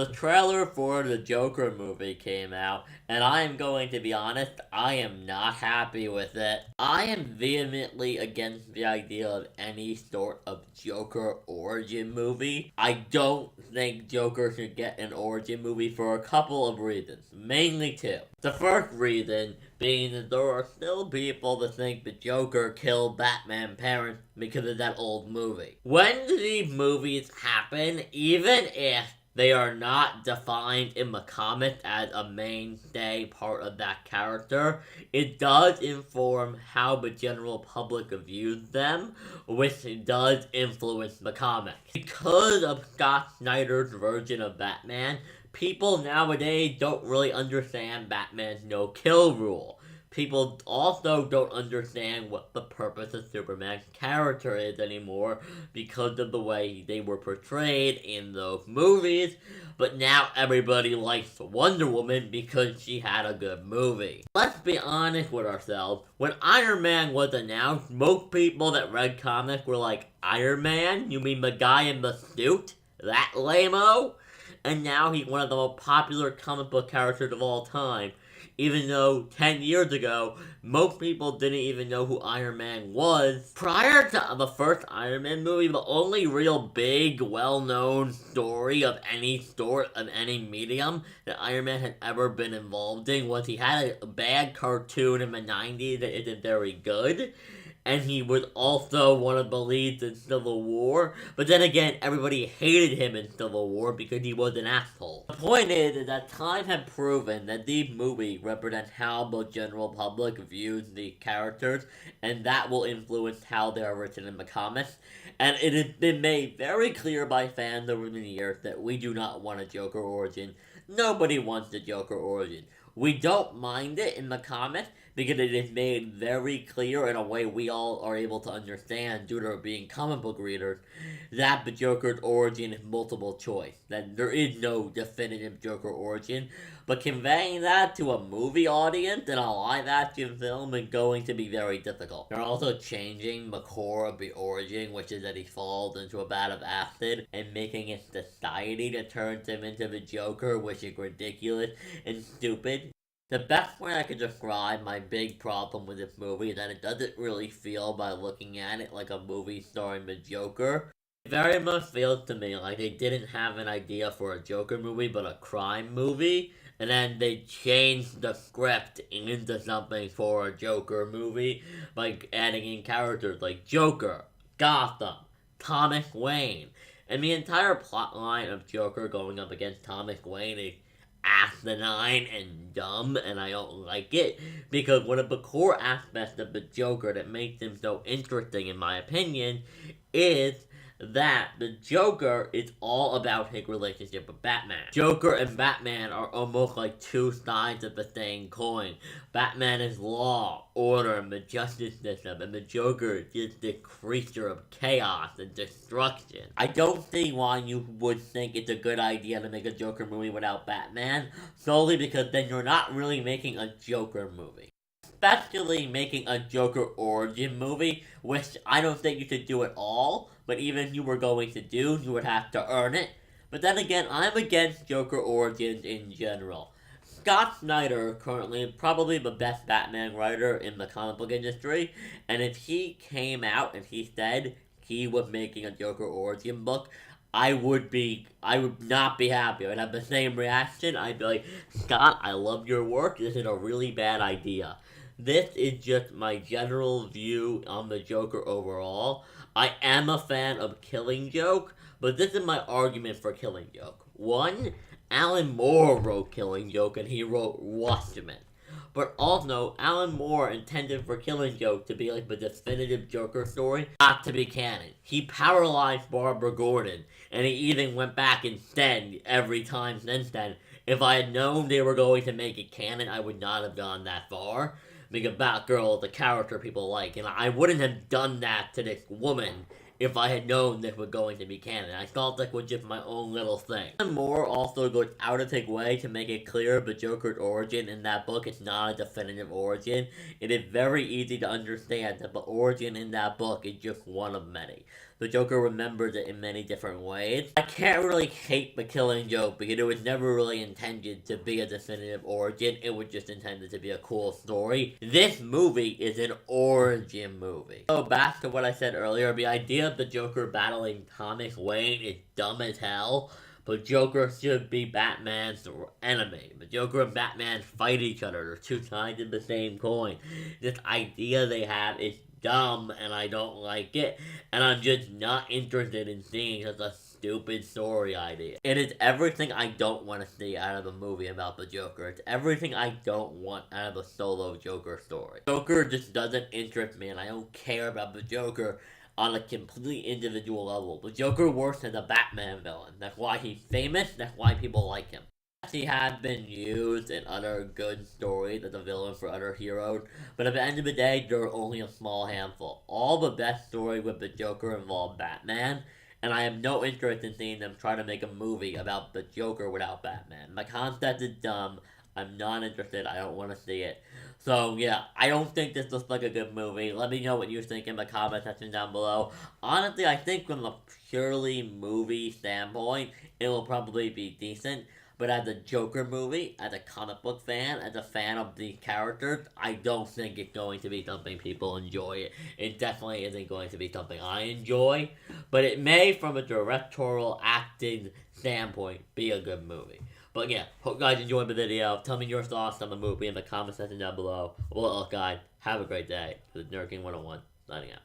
the trailer for the Joker movie came out, and I am going to be honest, I am not happy with it. I am vehemently against the idea of any sort of Joker origin movie. I don't think Joker should get an origin movie for a couple of reasons, mainly two. The first reason being that there are still people that think the Joker killed Batman's parents because of that old movie. When these movies happen, even if they are not defined in the comics as a mainstay part of that character, it does inform how the general public views them, which does influence the comics. Because of Scott Snyder's version of Batman, people nowadays don't really understand Batman's no-kill rule. People also don't understand what the purpose of Superman's character is anymore because of the way they were portrayed in those movies, but now everybody likes Wonder Woman because she had a good movie. Let's be honest with ourselves. When Iron Man was announced, most people that read comics were like, Iron Man? You mean the guy in the suit? That lame-o? And now he's one of the most popular comic book characters of all time. Even though 10 years ago, most people didn't even know who Iron Man was. Prior to the first Iron Man movie, the only real big, well-known story of any sort, of any medium, that Iron Man had ever been involved in was he had a bad cartoon in the 90s that isn't very good. And he was also one of the leads in Civil War. But then again, everybody hated him in Civil War because he was an asshole. The point is that time had proven that these movies represent how the general public views the characters, and that will influence how they are written in the comics. And it has been made very clear by fans over the years that we do not want a Joker origin. Nobody wants a Joker origin. We don't mind it in the comics because it is made very clear in a way we all are able to understand due to being comic book readers that the Joker's origin is multiple choice, that there is no definitive Joker origin, but conveying that to a movie audience in a live action film is going to be very difficult. They're also changing the core of the origin, which is that he falls into a vat of acid, and making it society that turns him into the Joker, which is ridiculous and stupid. The best way I could describe my big problem with this movie is that it doesn't really feel, by looking at it, like a movie starring the Joker. It very much feels to me like they didn't have an idea for a Joker movie, but a crime movie, and then they changed the script into something for a Joker movie by adding in characters like Joker, Gotham, Thomas Wayne, and the entire plotline of Joker going up against Thomas Wayne is asinine and dumb, and I don't like it, because one of the core aspects of the Joker that makes him so interesting, in my opinion, is that the Joker is all about his relationship with Batman. Joker and Batman are almost like two sides of the same coin. Batman is law, order, and the justice system, and the Joker is just the creature of chaos and destruction. I don't see why you would think it's a good idea to make a Joker movie without Batman, solely because then you're not really making a Joker movie. Especially making a Joker origin movie, which I don't think you should do at all, but even if you were going to do, you would have to earn it. But then again, I'm against Joker origins in general. Scott Snyder, currently probably the best Batman writer in the comic book industry, and if he came out and he said he was making a Joker origin book, I would not be happy. I'd have the same reaction. I'd be like, Scott, I love your work. This is a really bad idea. This is just my general view on the Joker overall. I am a fan of Killing Joke, but this is my argument for Killing Joke. One, Alan Moore wrote Killing Joke and he wrote Watchmen. But also, Alan Moore intended for Killing Joke to be like the definitive Joker story, not to be canon. He paralyzed Barbara Gordon, and he even went back and said every time since then, if I had known they were going to make it canon, I would not have gone that far. Because Batgirl is a character people like, and I wouldn't have done that to this woman if I had known this was going to be canon. I thought that was just my own little thing. And Moore also goes out of his way to make it clear the Joker's origin in that book is not a definitive origin. It is very easy to understand that the origin in that book is just one of many. the Joker remembers it in many different ways. I can't really hate the Killing Joke because it was never really intended to be a definitive origin. It was just intended to be a cool story. This movie is an origin movie. So back to what I said earlier, the idea of the Joker battling Thomas Wayne is dumb as hell. But Joker should be Batman's enemy. The Joker and Batman fight each other. They're two sides of the same coin. This idea they have is dumb and I don't like it. And I'm just not interested in seeing such a stupid story idea. It is everything I don't want to see out of a movie about the Joker. It's everything I don't want out of a solo Joker story. Joker just doesn't interest me and I don't care about the Joker on a completely individual level. The Joker works as a Batman villain. That's why he's famous, that's why people like him. He has been used in other good stories as a villain for other heroes, but at the end of the day, there are only a small handful. All the best stories with the Joker involve Batman, and I have no interest in seeing them try to make a movie about the Joker without Batman. The concept is dumb. I'm not interested. I don't want to see it. So, yeah, I don't think this looks like a good movie. Let me know what you think in the comment section down below. Honestly, I think from a purely movie standpoint, it will probably be decent. But as a Joker movie, as a comic book fan, as a fan of the characters, I don't think it's going to be something people enjoy. It definitely isn't going to be something I enjoy. But it may, from a directorial acting standpoint, be a good movie. But yeah, hope you guys enjoyed the video. Tell me your thoughts on the movie in the comment section down below. Well, guys, have a great day. This is Nerd King 101, signing out.